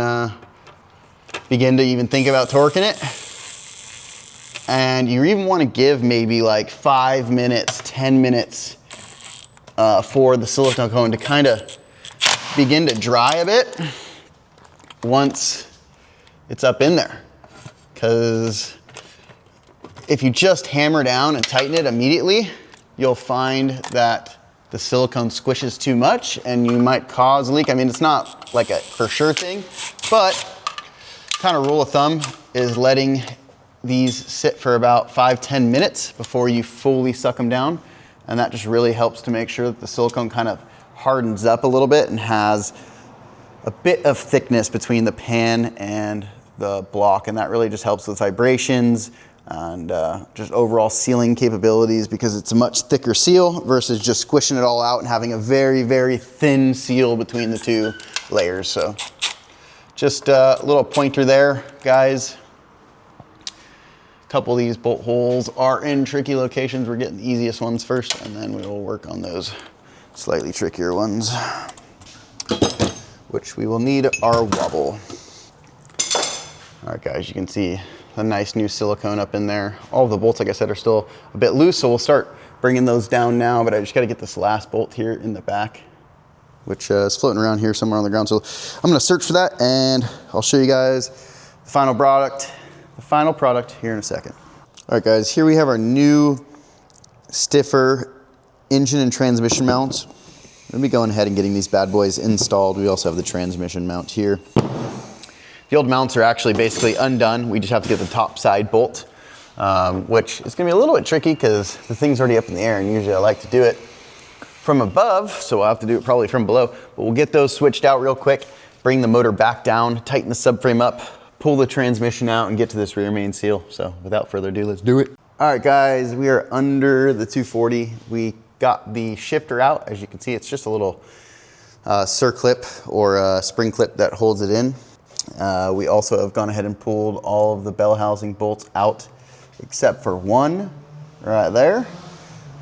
begin to even think about torquing it. And you even want to give maybe like 5 minutes, 10 minutes for the silicone to kind of begin to dry a bit once it's up in there. Because if you just hammer down and tighten it immediately, you'll find that the silicone squishes too much and you might cause a leak. I mean, it's not like a for sure thing, but kind of rule of thumb is letting these sit for about 5-10 minutes before you fully suck them down. And that just really helps to make sure that the silicone kind of hardens up a little bit and has a bit of thickness between the pan and the block. And that really just helps with vibrations and just overall sealing capabilities, because it's a much thicker seal versus just squishing it all out and having a very, very thin seal between the two layers. So just a little pointer there, guys. A couple of these bolt holes are in tricky locations. We're getting the easiest ones first, and then we will work on those slightly trickier ones, which we will need our wobble. All right, guys, you can see a nice new silicone up in there. All of the bolts, like I said, are still a bit loose, so we'll start bringing those down now, but I just gotta get this last bolt here in the back, which is floating around here somewhere on the ground. So I'm gonna search for that, and I'll show you guys the final product here in a second. All right, guys, here we have our new stiffer engine and transmission mounts. Let me go ahead and getting these bad boys installed. We also have the transmission mount here. The old mounts are actually basically undone. We just have to get the top side bolt, which is gonna be a little bit tricky because the thing's already up in the air, and usually I like to do it from above, so I'll have to do it probably from below. But we'll get those switched out real quick, bring the motor back down, tighten the subframe up, pull the transmission out, and get to this rear main seal. So without further ado, let's do it. All right, guys, we are under the 240. We got the shifter out. As you can see, it's just a little circlip or a spring clip that holds it in. We also have gone ahead and pulled all of the bell housing bolts out except for one right there.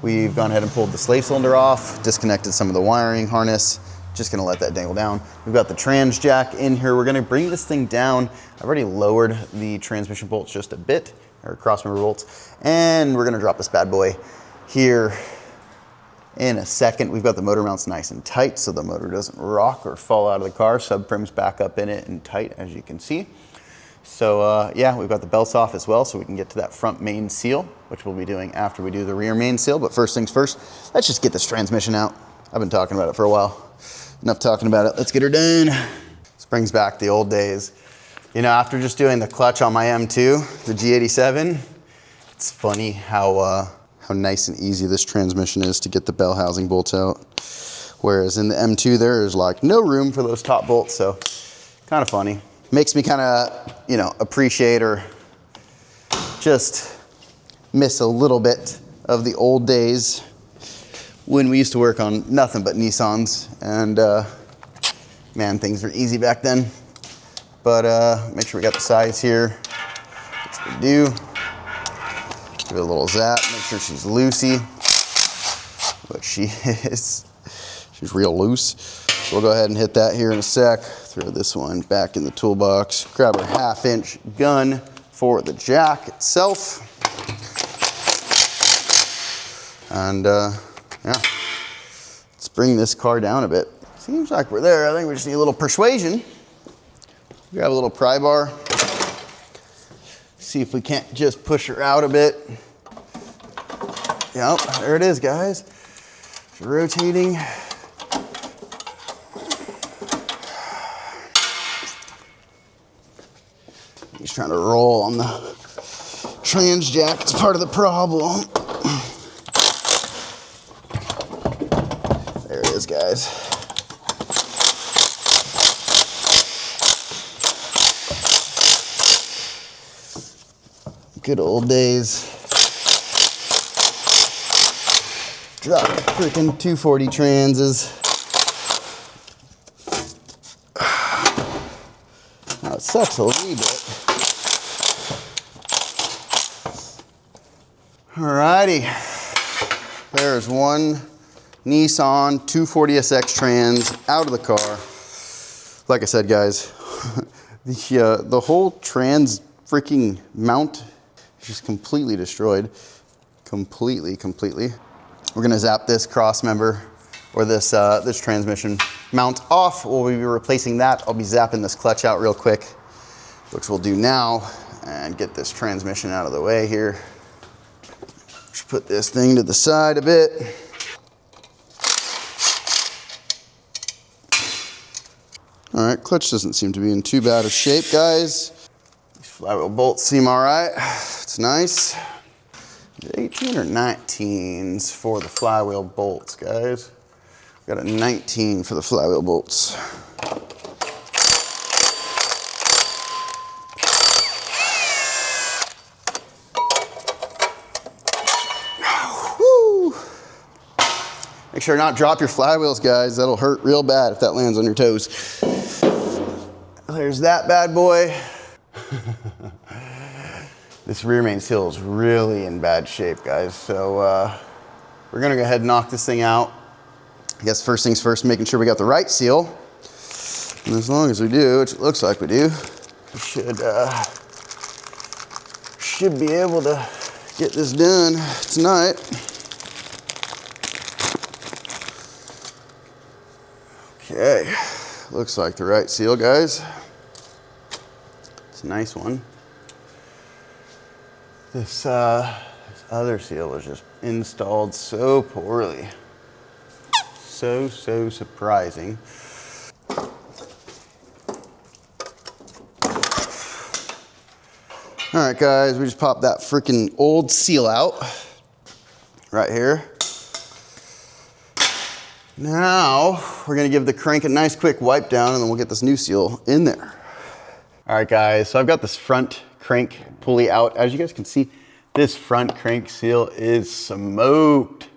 We've gone ahead and pulled the slave cylinder off, disconnected some of the wiring harness, just gonna let that dangle down. We've got the trans jack in here. We're gonna bring this thing down. I've already lowered the transmission bolts just a bit, or crossmember bolts, and we're gonna drop this bad boy here in a second. We've got the motor mounts nice and tight so the motor doesn't rock or fall out of the car. Subframe's back up in it and tight, as you can see. So yeah, we've got the belts off as well, so we can get to that front main seal, which we'll be doing after we do the rear main seal. But first things first, let's just get this transmission out. I've been talking about it for a while. Enough talking about it, let's get her done. This brings back the old days. You know, after just doing the clutch on my M2, the G87, it's funny how nice and easy this transmission is to get the bell housing bolts out. Whereas in the M2, there is like no room for those top bolts, so kind of funny. Makes me kind of, you know, appreciate or just miss a little bit of the old days when we used to work on nothing but Nissans, and man, things were easy back then. But make sure we got the size here, which we do. Give it a little zap, make sure she's loosey, which she is. She's real loose. So we'll go ahead and hit that here in a sec. Throw this one back in the toolbox. Grab our 1/2-inch gun for the jack itself. And yeah, let's bring this car down a bit. Seems like we're there. I think we just need a little persuasion. Grab a little pry bar. See if we can't just push her out a bit. Yep, there it is, guys. She's rotating. He's trying to roll on the trans jack. It's part of the problem. There it is, guys. Good old days. Drop the freaking 240 transes. Now it sucks a wee bit. Alrighty. There's one Nissan 240SX trans out of the car. Like I said, guys, The whole trans freaking mount is just completely destroyed. Completely. We're gonna zap this cross member or this transmission mount off. We'll be replacing that. I'll be zapping this clutch out real quick, which we'll do now, and get this transmission out of the way here. Just put this thing to the side a bit. All right, clutch doesn't seem to be in too bad a shape, guys. These flywheel bolts seem all right. It's nice. 18 or 19s for the flywheel bolts, guys. Got a 19 for the flywheel bolts. Woo. Make sure to not drop your flywheels, guys. That'll hurt real bad if that lands on your toes. There's that bad boy. This rear main seal is really in bad shape, guys. So we're gonna go ahead and knock this thing out. I guess first things first, making sure we got the right seal. And as long as we do, which it looks like we do, we should be able to get this done tonight. Okay, looks like the right seal, guys. It's a nice one. This other seal was just installed so poorly. So surprising. All right, guys, we just popped that freaking old seal out right here. Now, we're gonna give the crank a nice quick wipe down, and then we'll get this new seal in there. All right, guys, so I've got this front crank pulley out. As you guys can see, this front crank seal is smoked.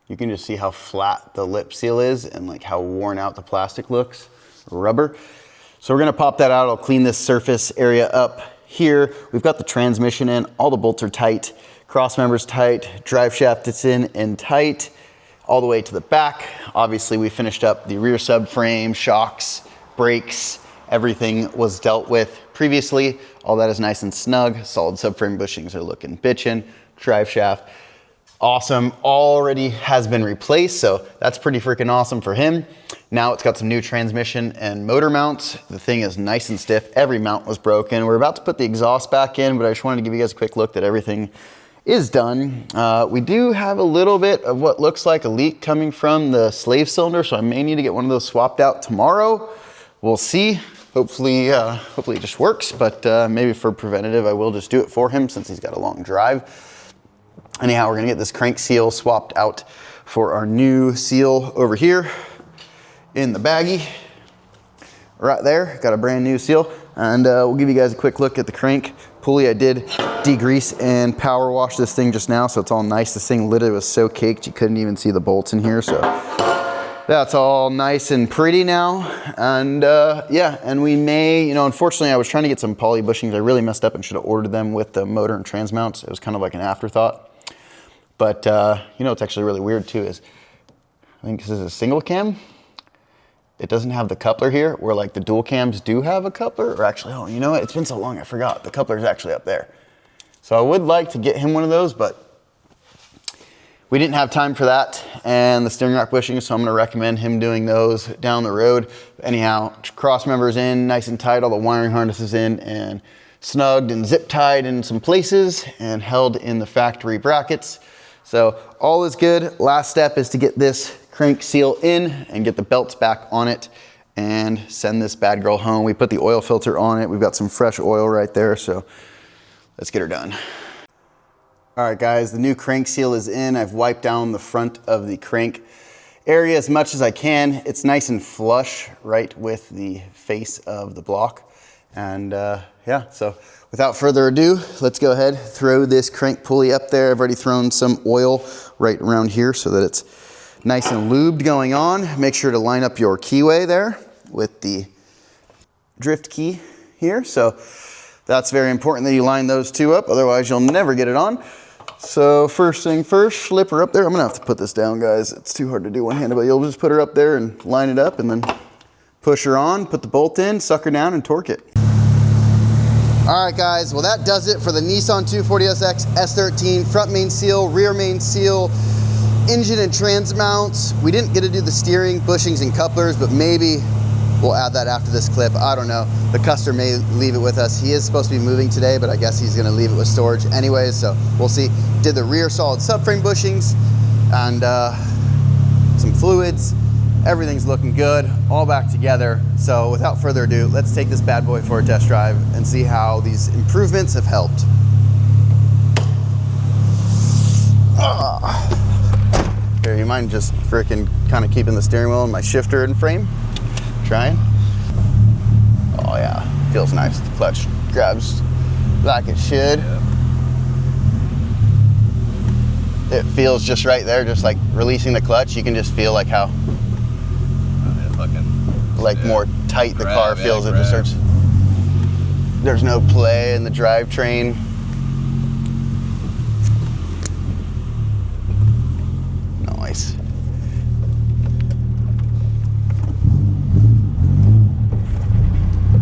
You can just see how flat the lip seal is and like how worn out the plastic looks, rubber. So we're gonna pop that out. I'll clean this surface area up here. We've got the transmission in, all the bolts are tight, cross member's tight, drive shaft is in and tight, all the way to the back. Obviously we finished up the rear subframe, shocks, brakes, everything was dealt with previously. All that is nice and snug. Solid subframe bushings are looking bitchin'. Drive shaft, awesome, already has been replaced, so that's pretty freaking awesome for him. Now it's got some new transmission and motor mounts. The thing is nice and stiff. Every mount was broken. We're about to put the exhaust back in, but I just wanted to give you guys a quick look that everything is done. We do have a little bit of what looks like a leak coming from the slave cylinder, so I may need to get one of those swapped out tomorrow. We'll see. Hopefully it just works, but maybe for preventative, I will just do it for him since he's got a long drive. Anyhow, we're gonna get this crank seal swapped out for our new seal over here in the baggie. Right there, got a brand new seal. And we'll give you guys a quick look at the crank pulley. I did degrease and power wash this thing just now, so it's all nice. This thing literally was so caked, you couldn't even see the bolts in here, so that's all nice and pretty now. And yeah, and we may, you know, unfortunately I was trying to get some poly bushings. I really messed up and should have ordered them with the motor and trans mounts. It was kind of like an afterthought. But you know, it's actually really weird too is, I think this is a single cam. It doesn't have the coupler here, where like the dual cams do have a coupler, or actually, oh, you know what? It's been so long, I forgot. The coupler is actually up there. So I would like to get him one of those, but we didn't have time for that, and the steering rack bushings, so I'm gonna recommend him doing those down the road. Anyhow, cross members in, nice and tight, all the wiring harnesses in, and snugged and zip tied in some places, and held in the factory brackets. So all is good. Last step is to get this crank seal in and get the belts back on it and send this bad girl home. We put the oil filter on it. We've got some fresh oil right there, so let's get her done. All right, guys, the new crank seal is in. I've wiped down the front of the crank area as much as I can. It's nice and flush right with the face of the block. And yeah, so without further ado, let's go ahead, throw this crank pulley up there. I've already thrown some oil right around here so that it's nice and lubed going on. Make sure to line up your keyway there with the drift key here. So that's very important that you line those two up, otherwise you'll never get it on. So first thing first, slip her up there. I'm gonna have to put this down, guys. It's too hard to do one-handed, but you'll just put her up there and line it up and then push her on, put the bolt in, suck her down and torque it. All right, guys, well, that does it for the Nissan 240SX S13 front main seal, rear main seal, engine and trans mounts. We didn't get to do the steering, bushings, and couplers, but maybe we'll add that after this clip. I don't know. The customer may leave it with us. He is supposed to be moving today, but I guess he's gonna leave it with storage anyways, so we'll see. Did the rear solid subframe bushings and some fluids. Everything's looking good, all back together. So without further ado, let's take this bad boy for a test drive and see how these improvements have helped. Here, you mind just freaking kind of keeping the steering wheel and my shifter in frame? Trying. Oh yeah, feels nice. The clutch grabs like it should. It feels just right there, just like releasing the clutch. You can just feel like how more tight the car feels. It just starts. There's no play in the drivetrain. Nice.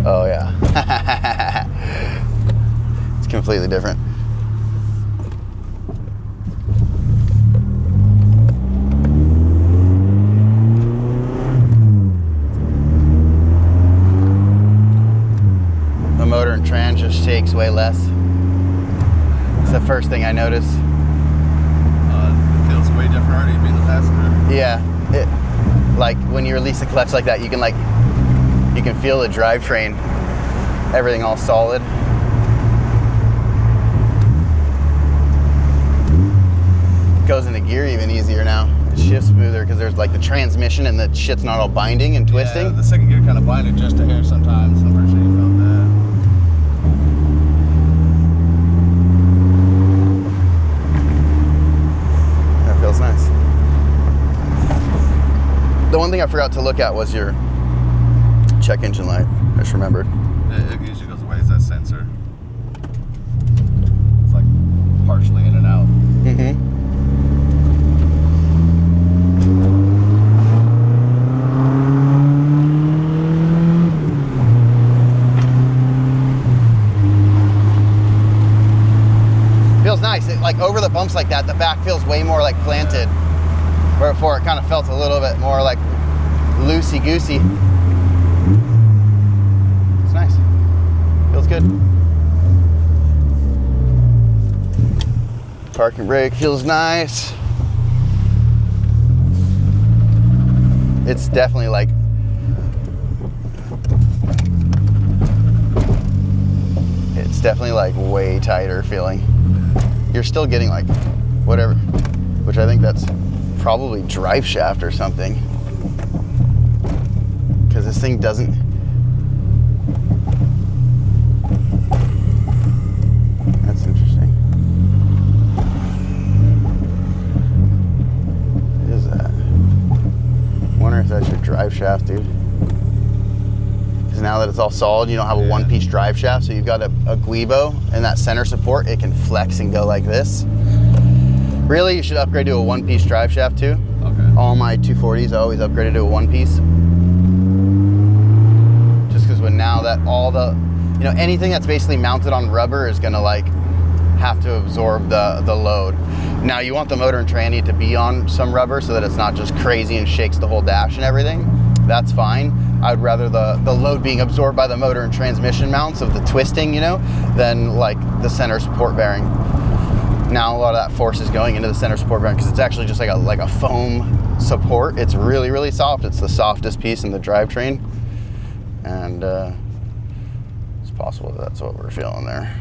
Oh yeah. It's completely different. The motor and trans just shakes way less. It's the first thing I notice. It feels way different already being the passenger. Yeah. Like when you release the clutch like that, you can feel the drivetrain, everything all solid. It goes into gear even easier now. It shifts smoother because there's like the transmission and the shit's not all binding and twisting. Yeah, the second gear kind of binded just a hair sometimes. I'm pretty sure you felt that. That feels nice. The one thing I forgot to look at was your check engine light. I just remembered. It usually goes away as that sensor. It's like partially in and out. Mm-hmm. Feels nice. Like over the bumps like that, the back feels way more like planted. Where before it kind of felt a little bit more like loosey-goosey. It's nice. Feels good. Parking brake feels nice. It's definitely like way tighter feeling. You're still getting like whatever, which I think that's probably drive shaft or something, because this thing doesn't. That's interesting. What is that? I wonder if that's your drive shaft, dude. Because now that it's all solid, you don't have a one-piece drive shaft, so you've got a guibo and that center support. It can flex and go like this. Really, you should upgrade to a one-piece drive shaft too. Okay. All my 240s I always upgraded to a one-piece. Just because when now that all the, anything that's basically mounted on rubber is gonna like have to absorb the load. Now you want the motor and tranny to be on some rubber so that it's not just crazy and shakes the whole dash and everything. That's fine. I'd rather the load being absorbed by the motor and transmission mounts of the twisting, than like the center support bearing. Now a lot of that force is going into the center support bearing because it's actually just like a foam support. It's really, really soft. It's the softest piece in the drivetrain. And it's possible that's what we're feeling there.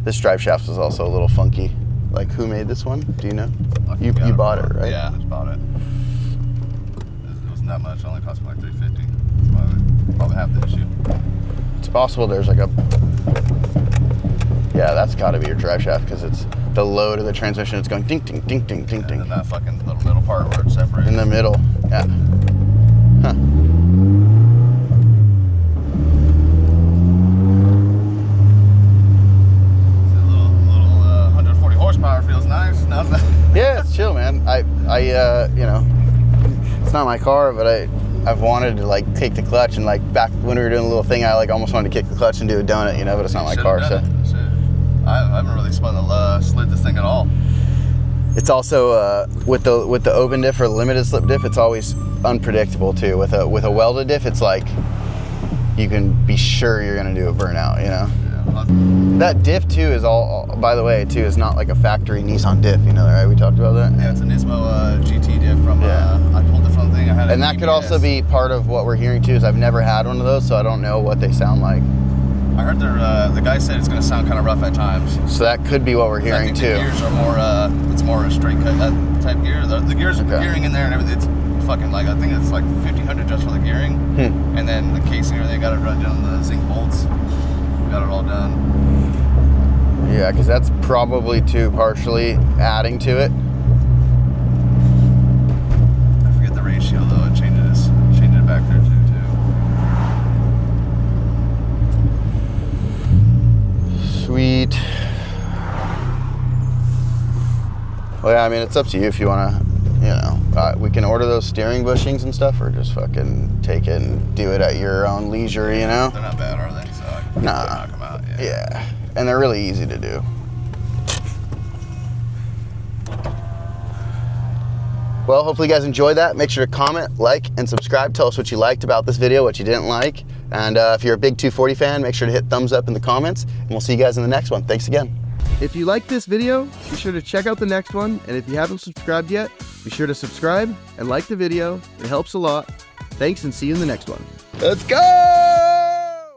This drive shaft was also a little funky. Like, who made this one? Do you know? You bought it, right? Yeah, I just bought it. It wasn't that much. It only cost me like $350. Probably half the issue. It's possible there's like a... Yeah, that's got to be your drive shaft because it's the load of the transmission. It's going ding, ding, ding, ding, ding, ding. And that fucking little middle part where it's separated. In the middle, yeah. Huh. Little 140 horsepower feels nice. Yeah, it's chill, man. I it's not my car, but I've wanted to like take the clutch, and like back when we were doing a little thing, I like almost wanted to kick the clutch and do a donut, you know, but it's not my car, so. I haven't really slid this thing at all. It's also with the open diff or limited slip diff, it's always unpredictable too. With a welded diff, it's like you can be sure you're gonna do a burnout, you know. Yeah. That diff too is all, by the way, too, is not like a factory Nissan diff, you know, right? We talked about that. Yeah, it's a Nismo GT diff from. I pulled it from the thing I had. And that could also be part of what we're hearing too. Is I've never had one of those, so I don't know what they sound like. I heard the guy said it's going to sound kind of rough at times. So that could be what we're hearing I think too. The gears are more, it's more a straight cut type gear. The gears, the gearing in there and everything, it's fucking like, I think it's like 1,500 just for the gearing. And then the casing, they got it run down the zinc bolts. Got it all done. Yeah, because that's probably too partially adding to it. I forget the ratio though, it changed it back there too. Sweet. Well, yeah, I mean, it's up to you if you want to, you know, we can order those steering bushings and stuff, or just fucking take it and do it at your own leisure, you know? They're not bad, are they? So I can knock them out, yeah. And they're really easy to do. Well, hopefully you guys enjoyed that. Make sure to comment, like, and subscribe. Tell us what you liked about this video, what you didn't like. And if you're a big 240 fan, make sure to hit thumbs up in the comments, and we'll see you guys in the next one. Thanks again. If you liked this video, be sure to check out the next one. And if you haven't subscribed yet, be sure to subscribe and like the video. It helps a lot. Thanks, and see you in the next one. Let's go!